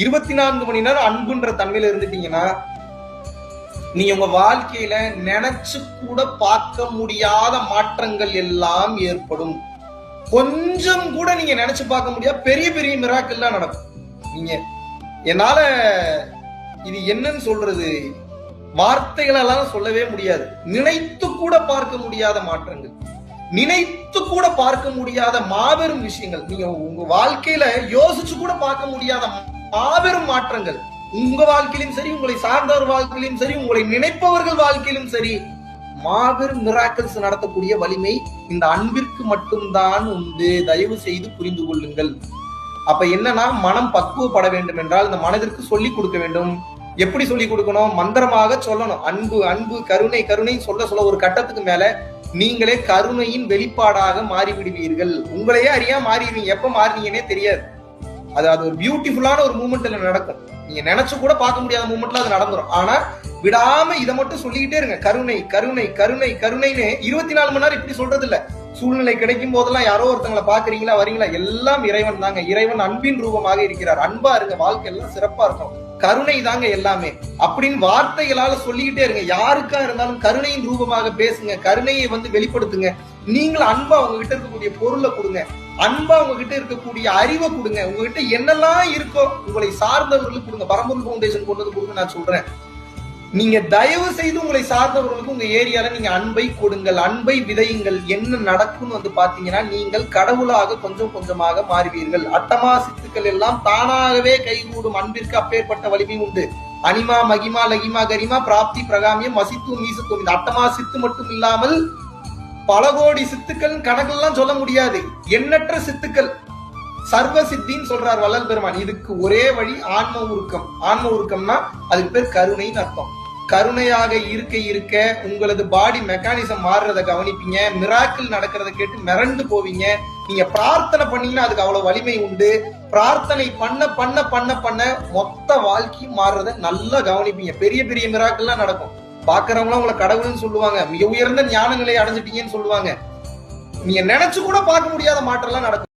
24 மணி நேரம் அன்புன்ற தன்மையில இருந்துட்டீங்கன்னா நீங்க உங்க வாழ்க்கையில நினைச்சு கூட பார்க்க முடியாத மாற்றங்கள் எல்லாம் ஏற்படும். கொஞ்சம் கூட நீங்க நினைச்சு பார்க்க முடியாத பெரிய பெரிய மிராக்கிள் தான் நடக்கும். நீங்க என்னால இது என்னன்னு சொல்றது, வார்த்தைகளெல்லாம் சொல்லவே முடியாது. நினைத்து கூட பார்க்க முடியாத மாற்றங்கள், நினைத்து கூட பார்க்க முடியாத மாபெரும் விஷயங்கள், நீங்க உங்க வாழ்க்கையில யோசிச்சு கூட பார்க்க முடியாத மாபெரும் மாற்றங்கள் உங்க வாழ்க்கையிலும் சரி, உங்களை சார்ந்தவர் வாழ்க்கையிலும் சரி, உங்களை நினைப்பவர்கள் வாழ்க்கையிலும் சரி, மாபெரும் மிராக்கிள்ஸ் நடத்தக்கூடிய வலிமை இந்த அன்பிற்கு மட்டும்தான் உண்டு. தயவு செய்து புரிந்து கொள்ளுங்கள். அப்ப என்னன்னா, மனம் பக்குவப்பட வேண்டும் என்றால் இந்த மனதிற்கு சொல்லிக் கொடுக்க வேண்டும். எப்படி சொல்லிக் கொடுக்கணும்? மந்திரமாக சொல்லணும். அன்பு அன்பு, கருணை கருணை சொல்ல சொல்ல ஒரு கட்டத்துக்கு மேல நீங்களே கருணையின் வெளிப்பாடாக மாறிவிடுவீர்கள். உங்களையே அறியா மாறிடுவீங்க. எப்ப மாறினீங்கன்னே தெரியாது. அது ஒரு பியூட்டிஃபுல்லான ஒரு மூமெண்ட்ல நடக்கும். நீங்க நினைச்சு கூட பார்க்க முடியாத மூமெண்ட்ல அது நடந்துரும். ஆனா விடாம இதை மட்டும் சொல்லிக்கிட்டே இருங்க. கருணை கருணை கருணை கருணைன்னு 24 மணி நேரம் இப்படி சொல்றது இல்ல. சூழ்நிலை கிடைக்கும் போதெல்லாம் யாரோ ஒருத்தங்களை பாக்குறீங்களா, வரீங்களா, எல்லாம் இறைவன் தாங்க. இறைவன் அன்பின் ரூபமாக இருக்கிறார். அன்பா இருங்க, வாழ்க்கை எல்லாம் சிறப்பா இருக்கும். கருணை தாங்க எல்லாமே அப்படின்னு வார்த்தைகளால சொல்லிக்கிட்டே இருங்க. யாருக்கா இருந்தாலும் கருணையின் ரூபமாக பேசுங்க. கருணையை வெளிப்படுத்துங்க. நீங்களும் அன்பா உங்ககிட்ட இருக்கக்கூடிய பொருளை கொடுங்க. அன்பா உங்ககிட்ட இருக்கக்கூடிய அறிவை கொடுங்க. உங்ககிட்ட என்னெல்லாம் இருக்கோ உங்களை சார்ந்தவர்களுக்கு கொடுங்க. பரம்பொருள் பவுண்டேஷன் கொண்டு கொடுங்க. நான் சொல்றேன், நீங்க தயவு செய்து உங்களை சார்ந்தவர்களுக்கு உங்க ஏரியால நீங்க அன்பை கொடுங்கள், அன்பை விதையுங்கள். என்ன நடக்கும்னு பாத்தீங்கன்னா, நீங்கள் கடவுளாக கொஞ்சம் கொஞ்சமாக மாறுவீர்கள். அட்டமா சித்துக்கள் எல்லாம் தானாகவே கைகூடும். அன்பிற்கு அப்பேற்பட்ட வலிமை உண்டு. அனிமா மகிமா லகிமா கரிமா பிராப்தி பிரகாமியம் மசித்து மீசத்துவம். இந்த அட்டமா சித்து மட்டும் இல்லாமல் பல கோடி சித்துக்கள் கணக்கெல்லாம் சொல்ல முடியாது. எண்ணற்ற சித்துக்கள், சர்வ சித்தின்னு சொல்றார் வள்ளல் பெருமான். இதுக்கு ஒரே வழி ஆன்ம உருக்கம். ஆன்ம உருக்கம்னா அதுக்கு பேர் கருணைன்னு அர்த்தம். கருணையாக இருக்க இருக்க உங்களது பாடி மெக்கானிசம் மாறுறத கவனிப்பீங்க. மிராக்கிள் நடக்கிறத கேட்டு மிரண்டு போவீங்க. நீங்க பிரார்த்தனை பண்ணீங்கன்னா அதுக்கு அவ்வளவு வலிமை உண்டு. பிரார்த்தனை பண்ண பண்ண பண்ண பண்ண மொத்த வாழ்க்கையும் மாறுறத நல்லா கவனிப்பீங்க. பெரிய பெரிய மிராக்கிள்லாம் நடக்கும். பாக்குறவங்க உங்களை கடவுள்னு சொல்லுவாங்க. மிக உயர்ந்த ஞான நிலையை அடைஞ்சிட்டீங்கன்னு சொல்லுவாங்க. நீங்க நினைச்சு கூட பார்க்க முடியாத மாற்றம் எல்லாம் நடக்கும்.